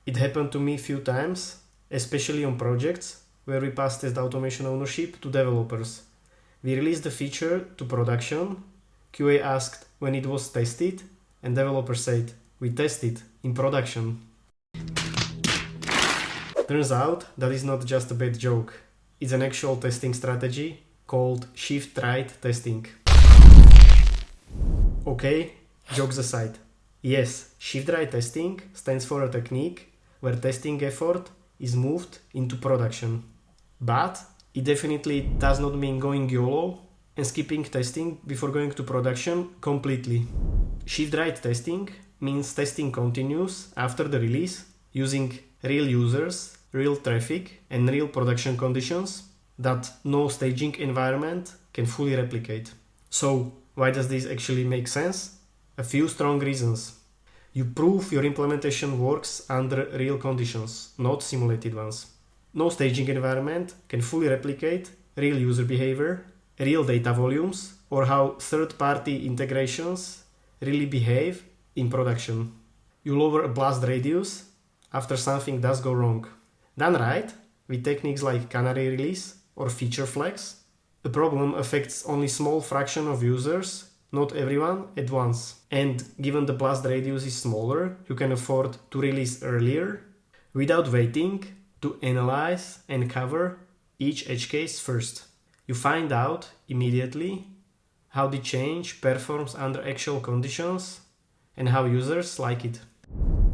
It happened to me a few times, especially on projects where we passed test automation ownership to developers. We released the feature to production, QA asked when it was tested, and developer said, "We tested in production." Turns out that is not just a bad joke. It's an actual testing strategy called shift-right testing. Okay, jokes aside. Yes, shift-right testing stands for a technique where testing effort is moved into production. But it definitely does not mean going YOLO and skipping testing before going to production completely. Shift-right testing means testing continues after the release using real users, real traffic, and real production conditions that no staging environment can fully replicate. So, why does this actually make sense? A few strong reasons. You prove your implementation works under real conditions, not simulated ones. No staging environment can fully replicate real user behavior, real data volumes, or how third-party integrations really behave in production. You lower a blast radius after something does go wrong. Done right, with techniques like canary release or feature flags, the problem affects only small fraction of users, not everyone at once. And given the blast radius is smaller, you can afford to release earlier without waiting to analyze and cover each edge case first. You find out immediately how the change performs under actual conditions and how users like it.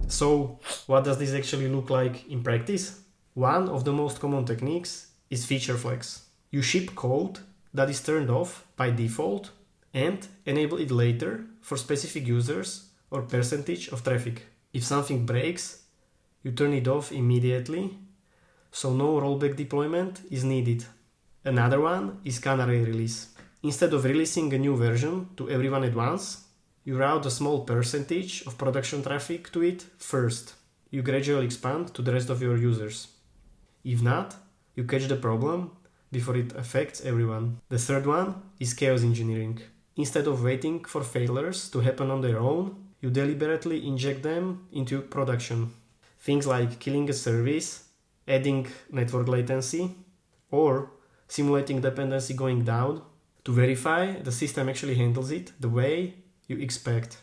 So, what does this actually look like in practice? One of the most common techniques is feature flags. You ship code that is turned off by default and enable it later for specific users or percentage of traffic. If something breaks, you turn it off immediately, so no rollback deployment is needed. Another one is canary release. Instead of releasing a new version to everyone at once, you route a small percentage of production traffic to it first. You gradually expand to the rest of your users. If not, you catch the problem before it affects everyone. The third one is chaos engineering. Instead of waiting for failures to happen on their own, you deliberately inject them into production. Things like killing a service, adding network latency, or simulating dependency going down to verify the system actually handles it the way you expect.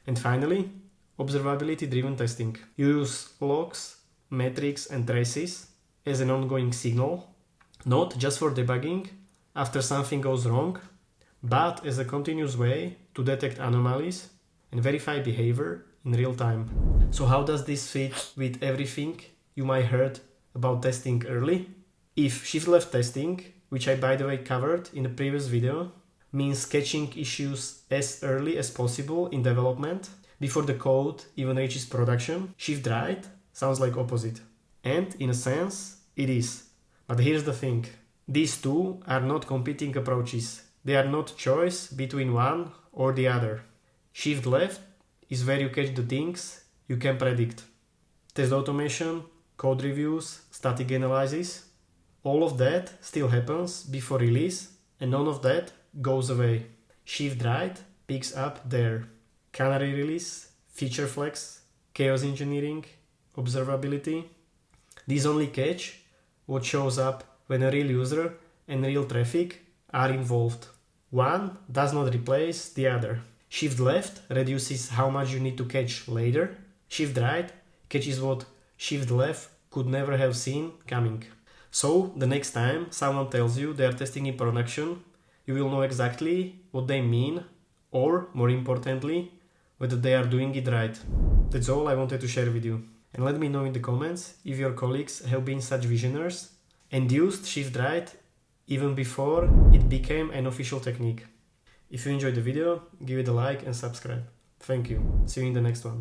And finally, observability-driven testing. You use logs, metrics, and traces as an ongoing signal, not just for debugging after something goes wrong, but as a continuous way to detect anomalies and verify behavior in real time. So how does this fit with everything you might heard about testing early? If shift-left testing, which I by the way covered in the previous video, means catching issues as early as possible in development before the code even reaches production, shift-right sounds like opposite. And in a sense, it is. But here's the thing. These two are not competing approaches. They are not choice between one or the other. Shift-left is where you catch the things you can predict. Test automation, code reviews, static analysis, all of that still happens before release and none of that goes away. Shift-right picks up there. Canary release, feature flags, chaos engineering, observability. These only catch what shows up when a real user and real traffic are involved. One does not replace the other. Shift-left reduces how much you need to catch later. Shift-right catches what shift-left could never have seen coming. So, the next time someone tells you they are testing in production, you will know exactly what they mean, or, more importantly, whether they are doing it right. That's all I wanted to share with you. And let me know in the comments if your colleagues have been such visionaries and used shift-right even before it became an official technique. If you enjoyed the video, give it a like and subscribe. Thank you. See you in the next one.